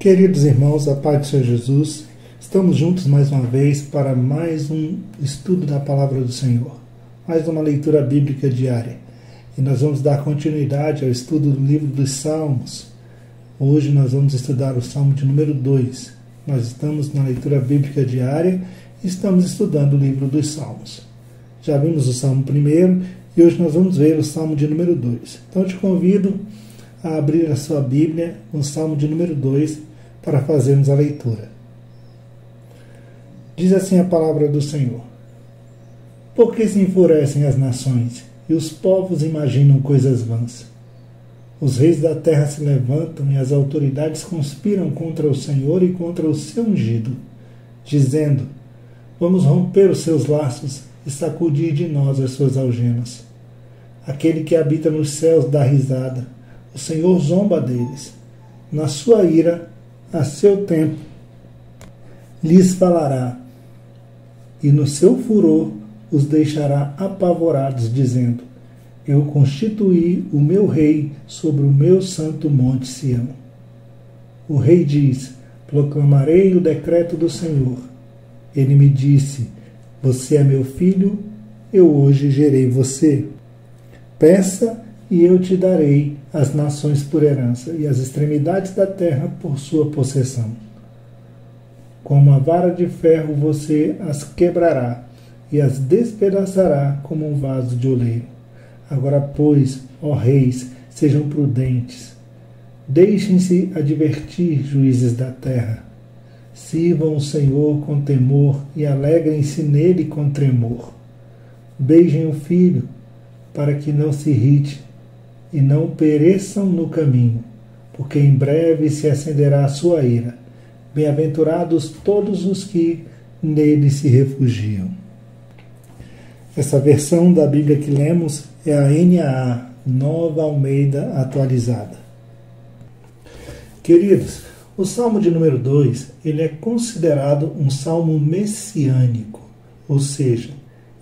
Queridos irmãos, a paz do Senhor Jesus, estamos juntos mais uma vez para mais um estudo da Palavra do Senhor, mais uma leitura bíblica diária. E nós vamos dar continuidade ao estudo do livro dos Salmos. Hoje nós vamos estudar o Salmo de número 2. Nós estamos na leitura bíblica diária e estamos estudando o livro dos Salmos. Já vimos o Salmo 1 e hoje nós vamos ver o Salmo de número 2. Então eu te convido a abrir a sua Bíblia no Salmo de número 2 para fazermos a leitura. Diz assim a palavra do Senhor: Por que se enfurecem as nações e os povos imaginam coisas vãs? Os reis da terra se levantam e as autoridades conspiram contra o Senhor e contra o seu ungido, dizendo: Vamos romper os seus laços e sacudir de nós as suas algemas. Aquele que habita nos céus dá risada, o Senhor zomba deles. Na sua ira, a seu tempo, lhes falará, e no seu furor os deixará apavorados, dizendo: Eu constituí o meu rei sobre o meu santo monte Sião. O rei diz: Proclamarei o decreto do Senhor. Ele me disse: Você é meu filho, eu hoje gerei você. Peça e eu te darei as nações por herança e as extremidades da terra por sua possessão. Com uma vara de ferro você as quebrará e as despedaçará como um vaso de oleiro. Agora, pois, ó reis, sejam prudentes. Deixem-se advertir, juízes da terra. Sirvam o Senhor com temor e alegrem-se nele com tremor. Beijem o filho, para que não se irrite e não pereçam no caminho, porque em breve se acenderá a sua ira. Bem-aventurados todos os que nele se refugiam. Essa versão da Bíblia que lemos é a NAA, Nova Almeida Atualizada. Queridos, o Salmo de número 2, ele é considerado um salmo messiânico, ou seja,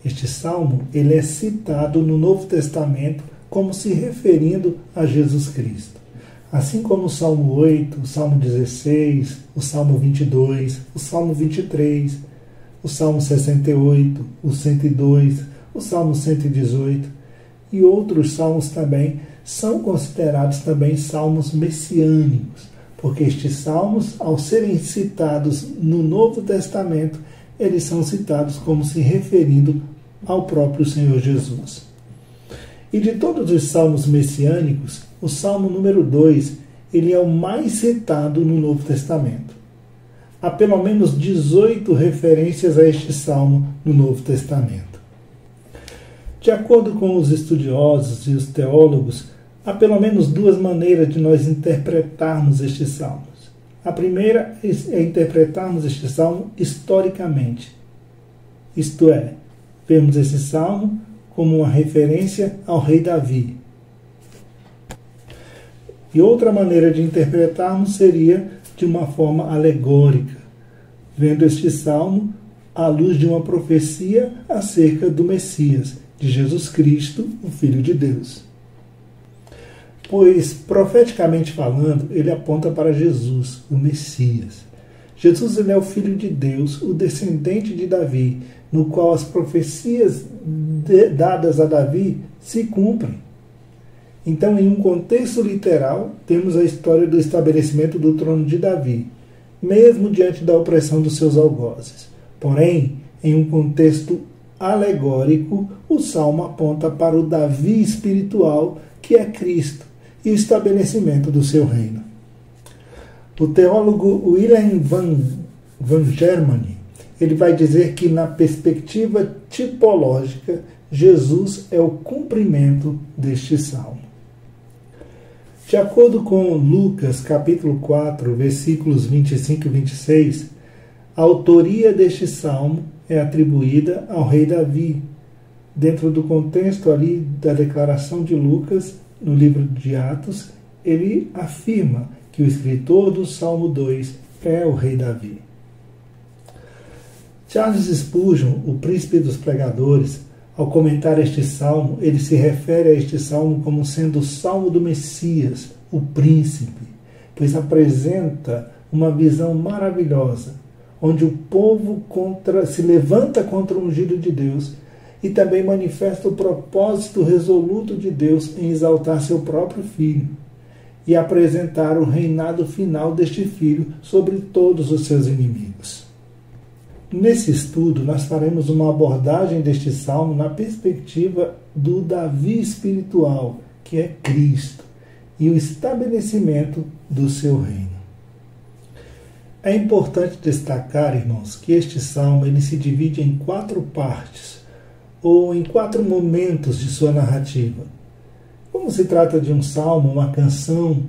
este salmo ele é citado no Novo Testamento como se referindo a Jesus Cristo. Assim como o Salmo 8, o Salmo 16, o Salmo 22, o Salmo 23, o Salmo 68, o 102, o Salmo 118 e outros salmos também são considerados também salmos messiânicos, porque estes salmos, ao serem citados no Novo Testamento, eles são citados como se referindo ao próprio Senhor Jesus. E de todos os salmos messiânicos, o Salmo número 2, ele é o mais citado no Novo Testamento. Há pelo menos 18 referências a este salmo no Novo Testamento. De acordo com os estudiosos e os teólogos, há pelo menos duas maneiras de nós interpretarmos estes salmos. A primeira é interpretarmos este salmo historicamente. Isto é, vemos esse salmo como uma referência ao rei Davi. E outra maneira de interpretarmos seria de uma forma alegórica, vendo este salmo à luz de uma profecia acerca do Messias, de Jesus Cristo, o Filho de Deus. Pois, profeticamente falando, ele aponta para Jesus, o Messias. Jesus ele é o Filho de Deus, o descendente de Davi, no qual as profecias dadas a Davi se cumprem. Então, em um contexto literal, temos a história do estabelecimento do trono de Davi, mesmo diante da opressão dos seus algozes. Porém, em um contexto alegórico, o Salmo aponta para o Davi espiritual, que é Cristo, e o estabelecimento do seu reino. O teólogo Wilhelm van Germany, ele vai dizer que, na perspectiva tipológica, Jesus é o cumprimento deste salmo. De acordo com Lucas, capítulo 4, versículos 25 e 26, a autoria deste salmo é atribuída ao rei Davi, dentro do contexto ali da declaração de Lucas, no livro de Atos, ele afirma que o escritor do Salmo 2 é o rei Davi. Charles Spurgeon, o príncipe dos pregadores, ao comentar este salmo, ele se refere a este salmo como sendo o salmo do Messias, o príncipe, pois apresenta uma visão maravilhosa, onde o povo se levanta contra o ungido de Deus e também manifesta o propósito resoluto de Deus em exaltar seu próprio Filho e apresentar o reinado final deste Filho sobre todos os seus inimigos. Nesse estudo, nós faremos uma abordagem deste salmo na perspectiva do Davi espiritual, que é Cristo, e o estabelecimento do seu reino. É importante destacar, irmãos, que este salmo ele se divide em 4 partes, ou em 4 momentos de sua narrativa. Como se trata de um salmo, uma canção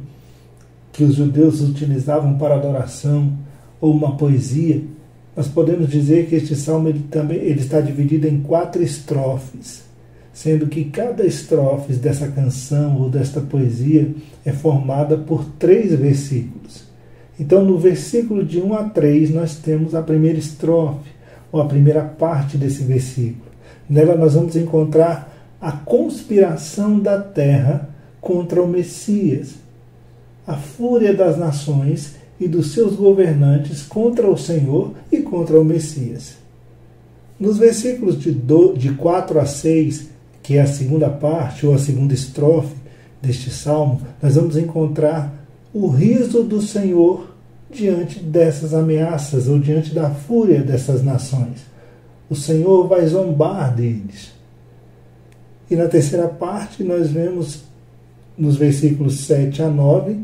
que os judeus utilizavam para adoração, ou uma poesia, nós podemos dizer que este salmo ele está dividido em 4 estrofes, sendo que cada estrofe dessa canção ou desta poesia é formada por 3 versículos. Então, no versículo de 1 a 3, nós temos a primeira estrofe, ou a primeira parte desse versículo. Nela nós vamos encontrar a conspiração da terra contra o Messias, a fúria das nações e dos seus governantes contra o Senhor e contra o Messias. Nos versículos de 4 a 6, que é a segunda parte ou a segunda estrofe deste salmo, nós vamos encontrar o riso do Senhor diante dessas ameaças ou diante da fúria dessas nações. O Senhor vai zombar deles. E na terceira parte nós vemos, nos versículos 7 a 9,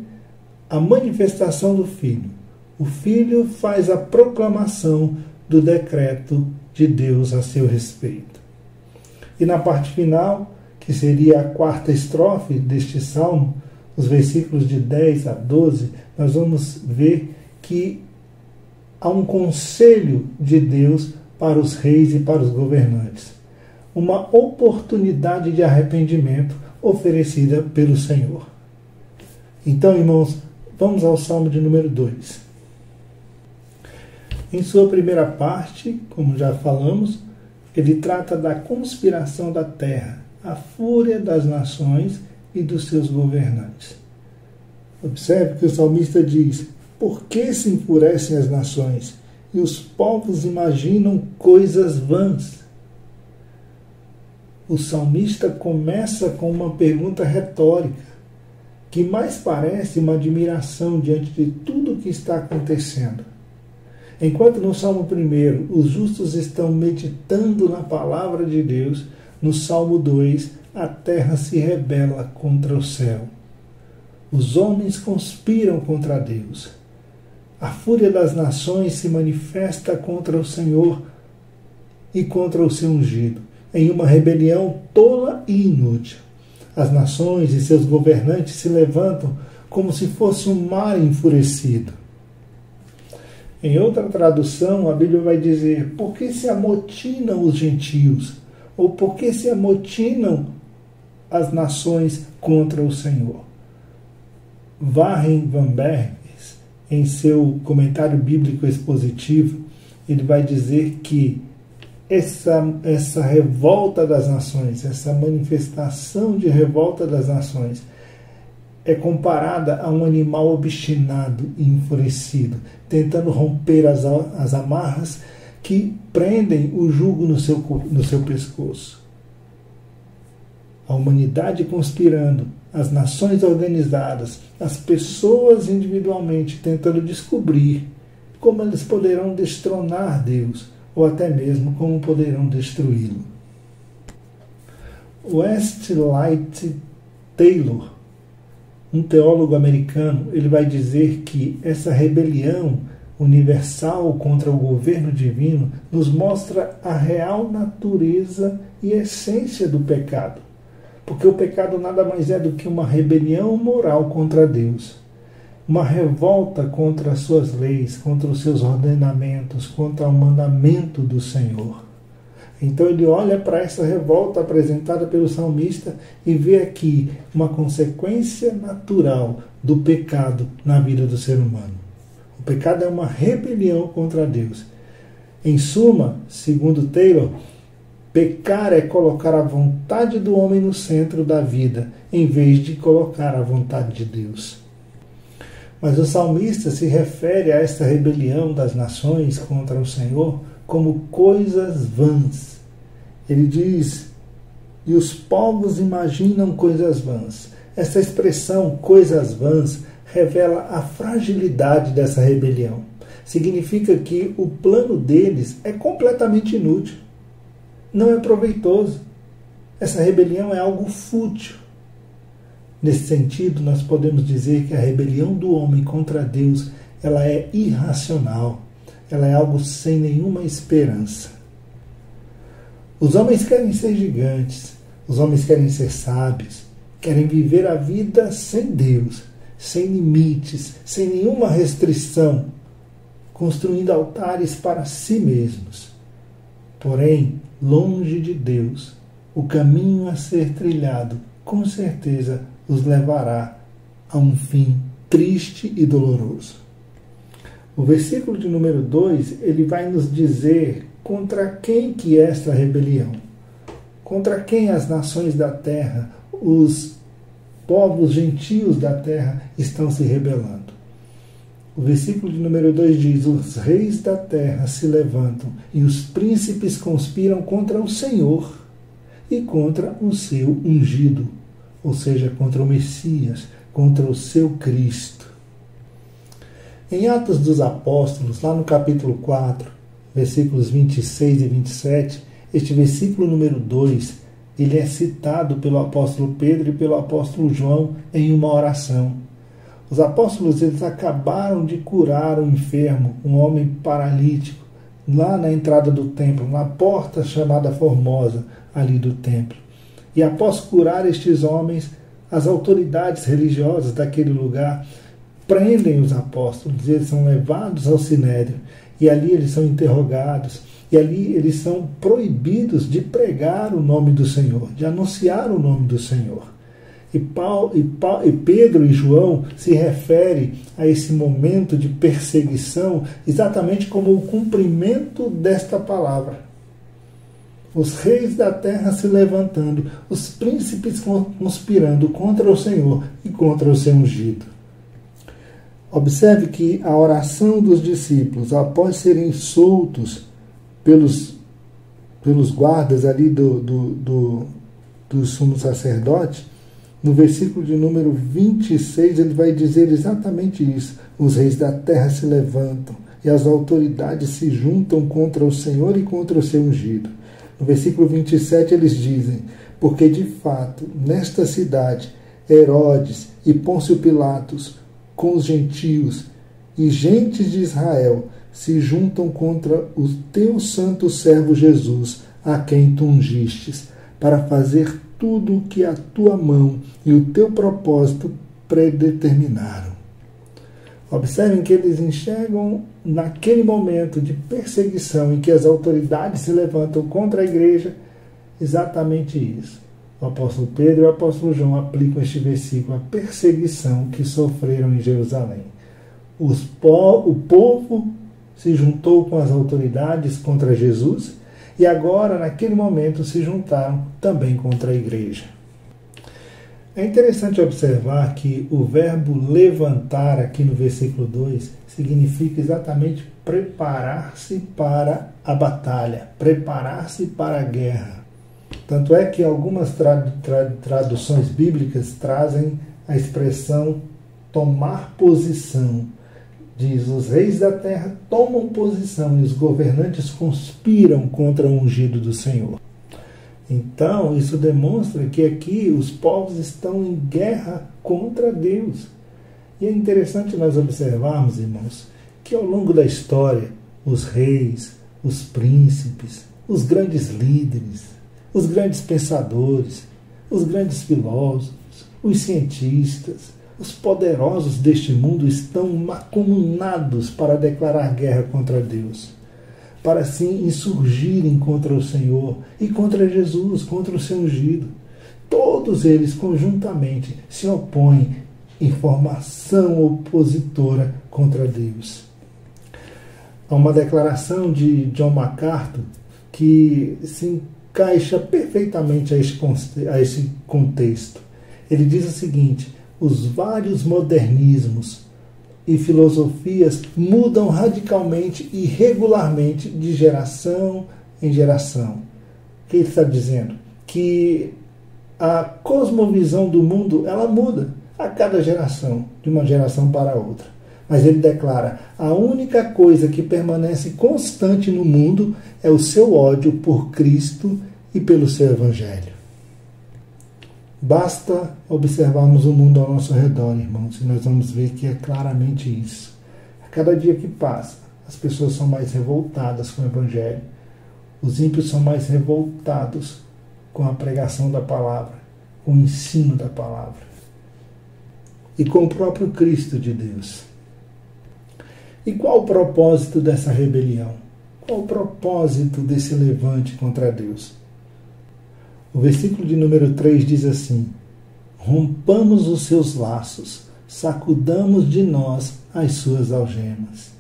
a manifestação do Filho. O Filho faz a proclamação do decreto de Deus a seu respeito. E na parte final, que seria a 4ª estrofe deste salmo, os versículos de 10 a 12, nós vamos ver que há um conselho de Deus para os reis e para os governantes. Uma oportunidade de arrependimento oferecida pelo Senhor. Então, irmãos, vamos ao Salmo de número 2. Em sua primeira parte, como já falamos, ele trata da conspiração da terra, a fúria das nações e dos seus governantes. Observe que o salmista diz: por que se enfurecem as nações e os povos imaginam coisas vãs? O salmista começa com uma pergunta retórica, que mais parece uma admiração diante de tudo o que está acontecendo. Enquanto no Salmo 1 os justos estão meditando na palavra de Deus, no Salmo 2 a terra se rebela contra o céu. Os homens conspiram contra Deus. A fúria das nações se manifesta contra o Senhor e contra o seu ungido, em uma rebelião tola e inútil. As nações e seus governantes se levantam como se fosse um mar enfurecido. Em outra tradução, a Bíblia vai dizer: por que se amotinam os gentios? Ou por que se amotinam as nações contra o Senhor? Warren Van Berges, em seu comentário bíblico expositivo, ele vai dizer que essa revolta das nações, essa manifestação de revolta das nações, é comparada a um animal obstinado e enfurecido, tentando romper as amarras que prendem o jugo no seu pescoço. A humanidade conspirando, as nações organizadas, as pessoas individualmente tentando descobrir como eles poderão destronar Deus, ou até mesmo como poderão destruí-lo. Westlight Taylor, um teólogo americano, ele vai dizer que essa rebelião universal contra o governo divino nos mostra a real natureza e essência do pecado. Porque o pecado nada mais é do que uma rebelião moral contra Deus. Uma revolta contra as suas leis, contra os seus ordenamentos, contra o mandamento do Senhor. Então ele olha para essa revolta apresentada pelo salmista e vê aqui uma consequência natural do pecado na vida do ser humano. O pecado é uma rebelião contra Deus. Em suma, segundo Taylor, pecar é colocar a vontade do homem no centro da vida, em vez de colocar a vontade de Deus. Mas o salmista se refere a esta rebelião das nações contra o Senhor como coisas vãs. Ele diz: e os povos imaginam coisas vãs. Essa expressão, coisas vãs, revela a fragilidade dessa rebelião. Significa que o plano deles é completamente inútil. Não é proveitoso. Essa rebelião é algo fútil. Nesse sentido, nós podemos dizer que a rebelião do homem contra Deus, ela é irracional. Ela é algo sem nenhuma esperança. Os homens querem ser gigantes, os homens querem ser sábios, querem viver a vida sem Deus, sem limites, sem nenhuma restrição, construindo altares para si mesmos. Porém, longe de Deus, o caminho a ser trilhado, com certeza, os levará a um fim triste e doloroso. O versículo de número 2, ele vai nos dizer contra quem que é esta rebelião. Contra quem as nações da terra, os povos gentios da terra estão se rebelando. O versículo de número 2 diz: os reis da terra se levantam e os príncipes conspiram contra o Senhor e contra o seu ungido, ou seja, contra o Messias, contra o seu Cristo. Em Atos dos Apóstolos, lá no capítulo 4, versículos 26 e 27, este versículo número 2, ele é citado pelo apóstolo Pedro e pelo apóstolo João em uma oração. Os apóstolos, eles acabaram de curar um enfermo, um homem paralítico, lá na entrada do templo, na porta chamada Formosa, ali do templo. E após curar estes homens, as autoridades religiosas daquele lugar prendem os apóstolos, eles são levados ao Sinédrio, e ali eles são interrogados, e ali eles são proibidos de pregar o nome do Senhor, de anunciar o nome do Senhor. E Pedro e João se referem a esse momento de perseguição exatamente como o cumprimento desta palavra. Os reis da terra se levantando, os príncipes conspirando contra o Senhor e contra o seu ungido. Observe que a oração dos discípulos, após serem soltos pelos guardas ali do sumo sacerdote, no versículo de número 26, ele vai dizer exatamente isso. Os reis da terra se levantam e as autoridades se juntam contra o Senhor e contra o seu ungido. No versículo 27 eles dizem: porque de fato, nesta cidade, Herodes e Pôncio Pilatos, com os gentios e gentes de Israel, se juntam contra o teu santo servo Jesus, a quem tu ungistes, para fazer tudo o que a tua mão e o teu propósito predeterminaram. Observem que eles enxergam naquele momento de perseguição em que as autoridades se levantam contra a igreja, exatamente isso. O apóstolo Pedro e o apóstolo João aplicam este versículo à perseguição que sofreram em Jerusalém. O povo se juntou com as autoridades contra Jesus e agora, naquele momento, se juntaram também contra a igreja. É interessante observar que o verbo levantar aqui no versículo 2 significa exatamente preparar-se para a batalha, preparar-se para a guerra. Tanto é que algumas traduções bíblicas trazem a expressão tomar posição. Diz: os reis da terra tomam posição e os governantes conspiram contra o ungido do Senhor. Então, isso demonstra que aqui os povos estão em guerra contra Deus. E é interessante nós observarmos, irmãos, que ao longo da história, os reis, os príncipes, os grandes líderes, os grandes pensadores, os grandes filósofos, os cientistas, os poderosos deste mundo estão mancomunados para declarar guerra contra Deus, para assim insurgirem contra o Senhor e contra Jesus, contra o seu ungido. Todos eles conjuntamente se opõem em formação opositora contra Deus. Há uma declaração de John MacArthur que se encaixa perfeitamente a esse contexto. Ele diz o seguinte: os vários modernismos e filosofias mudam radicalmente e regularmente de geração em geração. O que ele está dizendo? Que a cosmovisão do mundo ela muda a cada geração, de uma geração para outra. Mas ele declara: a única coisa que permanece constante no mundo é o seu ódio por Cristo e pelo seu Evangelho. Basta observarmos o mundo ao nosso redor, irmãos, e nós vamos ver que é claramente isso. A cada dia que passa, as pessoas são mais revoltadas com o Evangelho. Os ímpios são mais revoltados com a pregação da palavra, com o ensino da palavra e com o próprio Cristo de Deus. E qual o propósito dessa rebelião? Qual o propósito desse levante contra Deus? O versículo de número 3 diz assim: rompamos os seus laços, sacudamos de nós as suas algemas.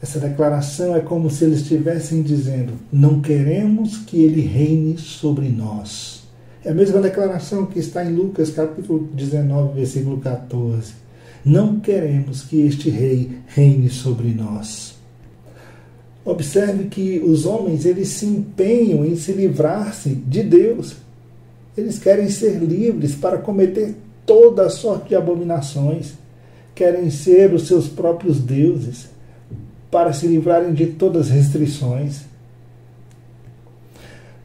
Essa declaração é como se eles estivessem dizendo: não queremos que ele reine sobre nós. É a mesma declaração que está em Lucas capítulo 19, versículo 14. Não queremos que este rei reine sobre nós. Observe que os homens eles se empenham em se livrar-se de Deus. Eles querem ser livres para cometer toda a sorte de abominações. Querem ser os seus próprios deuses para se livrarem de todas as restrições.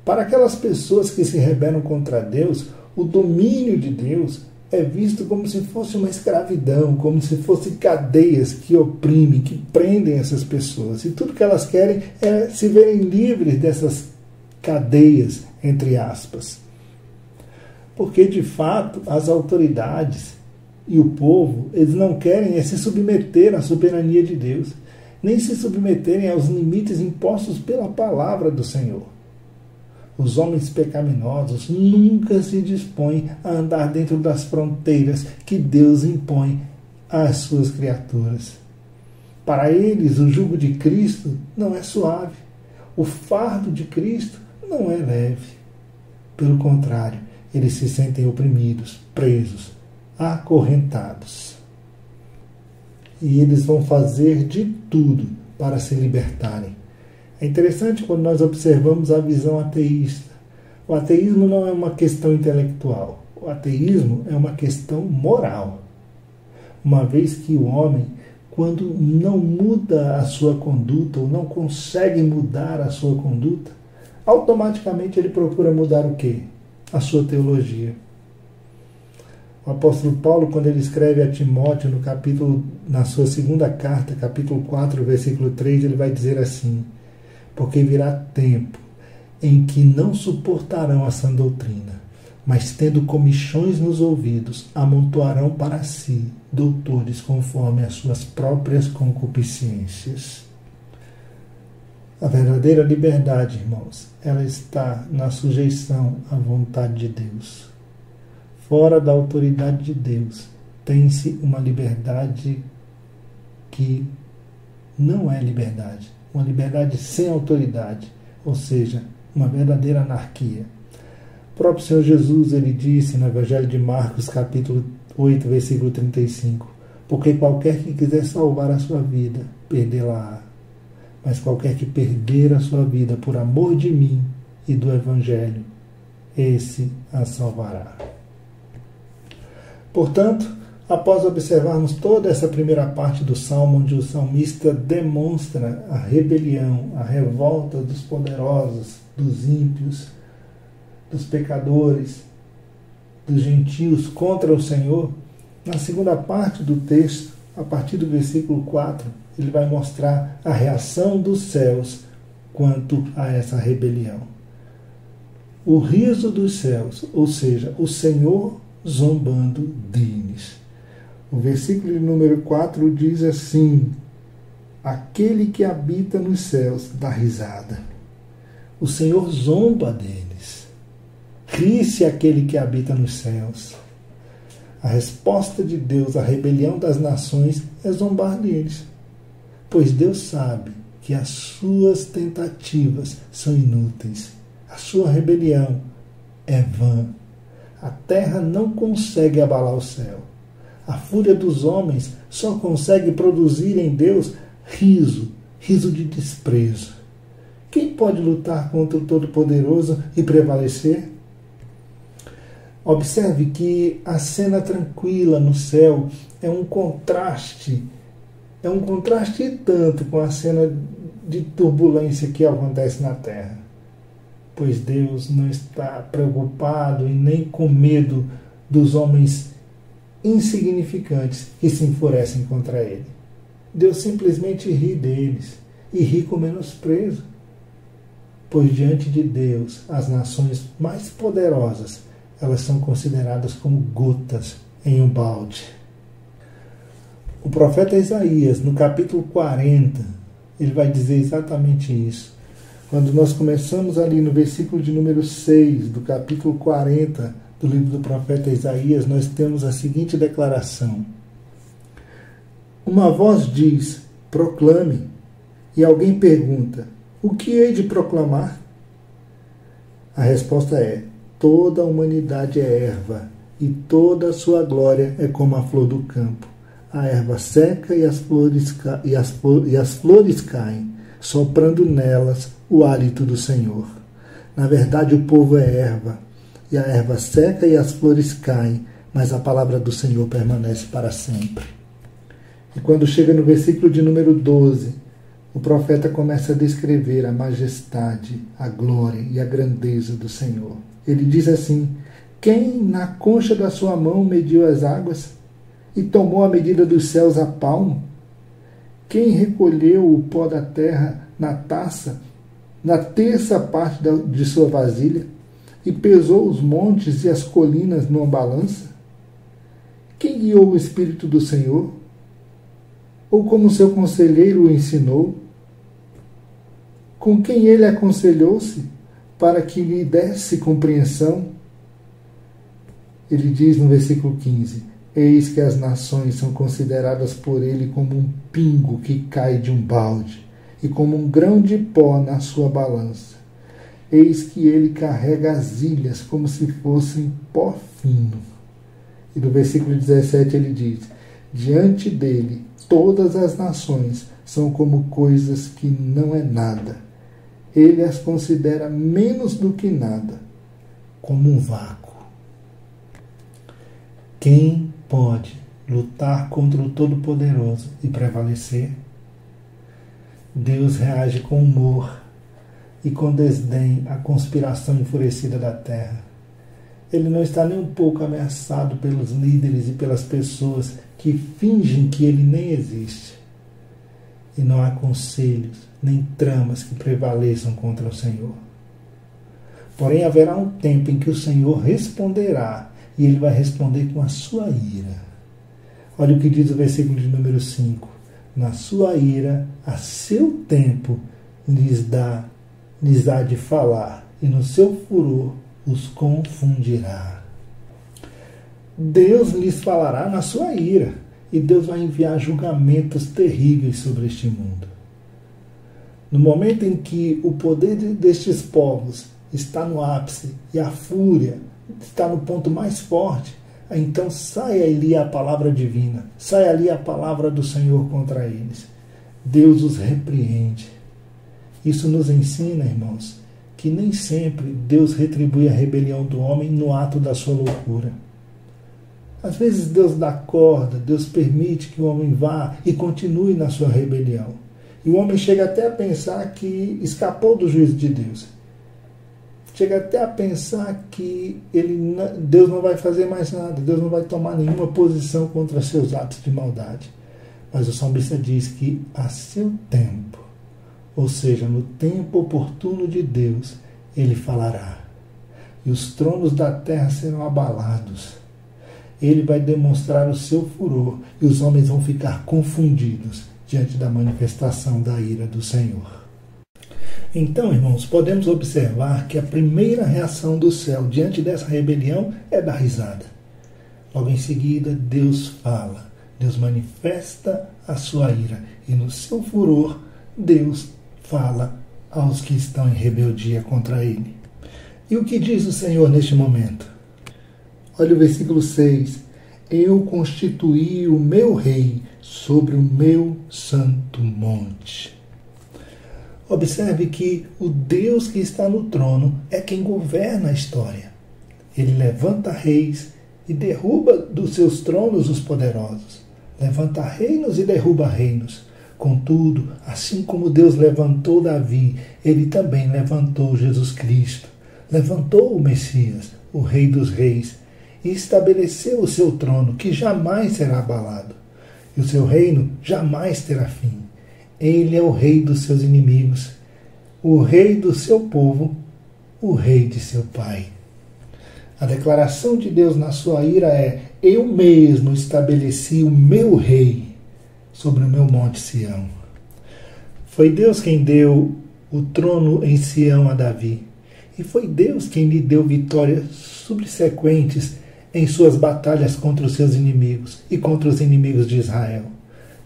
Para aquelas pessoas que se rebelam contra Deus, o domínio de Deus é visto como se fosse uma escravidão, como se fossem cadeias que oprimem, que prendem essas pessoas. E tudo que elas querem é se verem livres dessas cadeias, entre aspas. Porque, de fato, as autoridades e o povo, eles não querem se submeter à soberania de Deus, nem se submeterem aos limites impostos pela palavra do Senhor. Os homens pecaminosos nunca se dispõem a andar dentro das fronteiras que Deus impõe às suas criaturas. Para eles, o jugo de Cristo não é suave. O fardo de Cristo não é leve. Pelo contrário, eles se sentem oprimidos, presos, acorrentados. E eles vão fazer de tudo para se libertarem. É interessante quando nós observamos a visão ateísta. O ateísmo não é uma questão intelectual. O ateísmo é uma questão moral. Uma vez que o homem, quando não muda a sua conduta, ou não consegue mudar a sua conduta, automaticamente ele procura mudar o quê? A sua teologia. O apóstolo Paulo, quando ele escreve a Timóteo, na sua segunda carta, capítulo 4, versículo 3, ele vai dizer assim: porque virá tempo em que não suportarão a sã doutrina, mas tendo comichões nos ouvidos, amontoarão para si doutores conforme as suas próprias concupiscências. A verdadeira liberdade, irmãos, ela está na sujeição à vontade de Deus. Fora da autoridade de Deus, tem-se uma liberdade que não é liberdade. Uma liberdade sem autoridade, ou seja, uma verdadeira anarquia. O próprio Senhor Jesus, ele disse no Evangelho de Marcos, capítulo 8, versículo 35, porque qualquer que quiser salvar a sua vida, perdê-la-á. Mas qualquer que perder a sua vida por amor de mim e do Evangelho, esse a salvará. Portanto, após observarmos toda essa primeira parte do Salmo, onde o salmista demonstra a rebelião, a revolta dos poderosos, dos ímpios, dos pecadores, dos gentios contra o Senhor, na segunda parte do texto, a partir do versículo 4, ele vai mostrar a reação dos céus quanto a essa rebelião. O riso dos céus, ou seja, o Senhor zombando deles. O versículo de número 4 diz assim: aquele que habita nos céus dá risada. O Senhor zomba deles. Ri-se aquele que habita nos céus. A resposta de Deus à rebelião das nações é zombar deles, pois Deus sabe que as suas tentativas são inúteis. A sua rebelião é vã. A terra não consegue abalar o céu. A fúria dos homens só consegue produzir em Deus riso, riso de desprezo. Quem pode lutar contra o Todo-Poderoso e prevalecer? Observe que a cena tranquila no céu é um contraste e tanto com a cena de turbulência que acontece na terra. Pois Deus não está preocupado e nem com medo dos homens insignificantes que se enfurecem contra ele. Deus simplesmente ri deles e ri com menosprezo. Pois diante de Deus, as nações mais poderosas, elas são consideradas como gotas em um balde. O profeta Isaías, no capítulo 40, ele vai dizer exatamente isso. Quando nós começamos ali no versículo de número 6 do capítulo 40 do livro do profeta Isaías, nós temos a seguinte declaração. Uma voz diz, proclame, e alguém pergunta, o que hei de proclamar? A resposta é, toda a humanidade é erva, e toda a sua glória é como a flor do campo. A erva seca e as flores caem, soprando nelas o hálito do Senhor. Na verdade, o povo é erva, e a erva seca e as flores caem, mas a palavra do Senhor permanece para sempre. E quando chega no versículo de número 12, o profeta começa a descrever a majestade, a glória e a grandeza do Senhor. Ele diz assim, quem na concha da sua mão mediu as águas e tomou a medida dos céus a palmo? Quem recolheu o pó da terra na taça, na terça parte de sua vasilha, e pesou os montes e as colinas numa balança? Quem guiou o Espírito do Senhor? Ou como seu conselheiro o ensinou? Com quem ele aconselhou-se para que lhe desse compreensão? Ele diz no versículo 15, eis que as nações são consideradas por ele como um pingo que cai de um balde, e como um grão de pó na sua balança. Eis que ele carrega as ilhas como se fossem pó fino. E no versículo 17 ele diz, diante dele todas as nações são como coisas que não é nada. Ele as considera menos do que nada, como um vácuo. Quem pode lutar contra o Todo-Poderoso e prevalecer? Deus reage com humor e com desdém à conspiração enfurecida da terra. Ele não está nem um pouco ameaçado pelos líderes e pelas pessoas que fingem que ele nem existe. E não há conselhos nem tramas que prevaleçam contra o Senhor. Porém, haverá um tempo em que o Senhor responderá, e ele vai responder com a sua ira. Olha o que diz o versículo de número 5. Na sua ira, a seu tempo, lhes há de falar, e no seu furor os confundirá. Deus lhes falará na sua ira, e Deus vai enviar julgamentos terríveis sobre este mundo. No momento em que o poder destes povos está no ápice e a fúria está no ponto mais forte, então sai ali a palavra divina, sai ali a palavra do Senhor contra eles. Deus os repreende. Isso nos ensina, irmãos, que nem sempre Deus retribui a rebelião do homem no ato da sua loucura. Às vezes Deus dá corda, Deus permite que o homem vá e continue na sua rebelião. E o homem chega até a pensar que escapou do juízo de Deus. Chega até a pensar que Deus não vai fazer mais nada, Deus não vai tomar nenhuma posição contra seus atos de maldade. Mas o salmista diz que a seu tempo, ou seja, no tempo oportuno de Deus, ele falará. E os tronos da terra serão abalados. Ele vai demonstrar o seu furor e os homens vão ficar confundidos diante da manifestação da ira do Senhor. Então, irmãos, podemos observar que a primeira reação do céu diante dessa rebelião é dar risada. Logo em seguida, Deus fala, Deus manifesta a sua ira e no seu furor, Deus fala aos que estão em rebeldia contra ele. E o que diz o Senhor neste momento? Olha o versículo 6. eu constituí o meu rei sobre o meu santo monte. Observe que o Deus que está no trono é quem governa a história. Ele levanta reis e derruba dos seus tronos os poderosos. Levanta reinos e derruba reinos. Contudo, assim como Deus levantou Davi, ele também levantou Jesus Cristo. Levantou o Messias, o Rei dos Reis, e estabeleceu o seu trono, que jamais será abalado. E o seu reino jamais terá fim. Ele é o rei dos seus inimigos, o rei do seu povo, o rei de seu pai. A declaração de Deus na sua ira é: eu mesmo estabeleci o meu rei sobre o meu monte Sião. Foi Deus quem deu o trono em Sião a Davi. E foi Deus quem lhe deu vitórias subsequentes em suas batalhas contra os seus inimigos e contra os inimigos de Israel.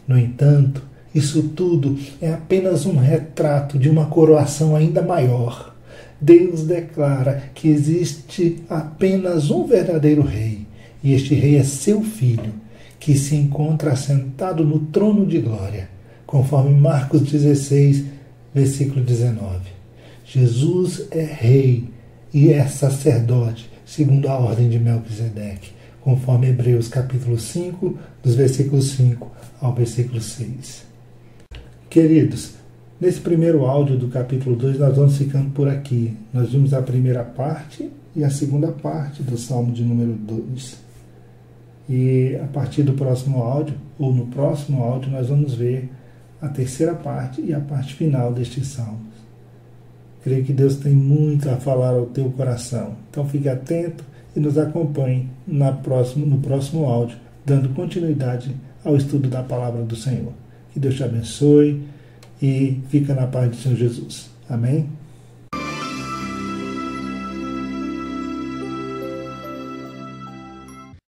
No entanto, isso tudo é apenas um retrato de uma coroação ainda maior. Deus declara que existe apenas um verdadeiro rei, e este rei é seu filho, que se encontra assentado no trono de glória, conforme Marcos 16, versículo 19. Jesus é rei e é sacerdote, segundo a ordem de Melquisedeque, conforme Hebreus capítulo 5, dos versículos 5 ao versículo 6. Queridos, nesse primeiro áudio do capítulo 2, nós vamos ficando por aqui. Nós vimos a primeira parte e a segunda parte do Salmo de número 2. E a partir do próximo áudio, ou no próximo áudio, nós vamos ver a terceira parte e a parte final destes salmos. Creio que Deus tem muito a falar ao teu coração. Então fique atento e nos acompanhe no próximo áudio, dando continuidade ao estudo da palavra do Senhor. Que Deus te abençoe e fica na paz do Senhor Jesus. Amém?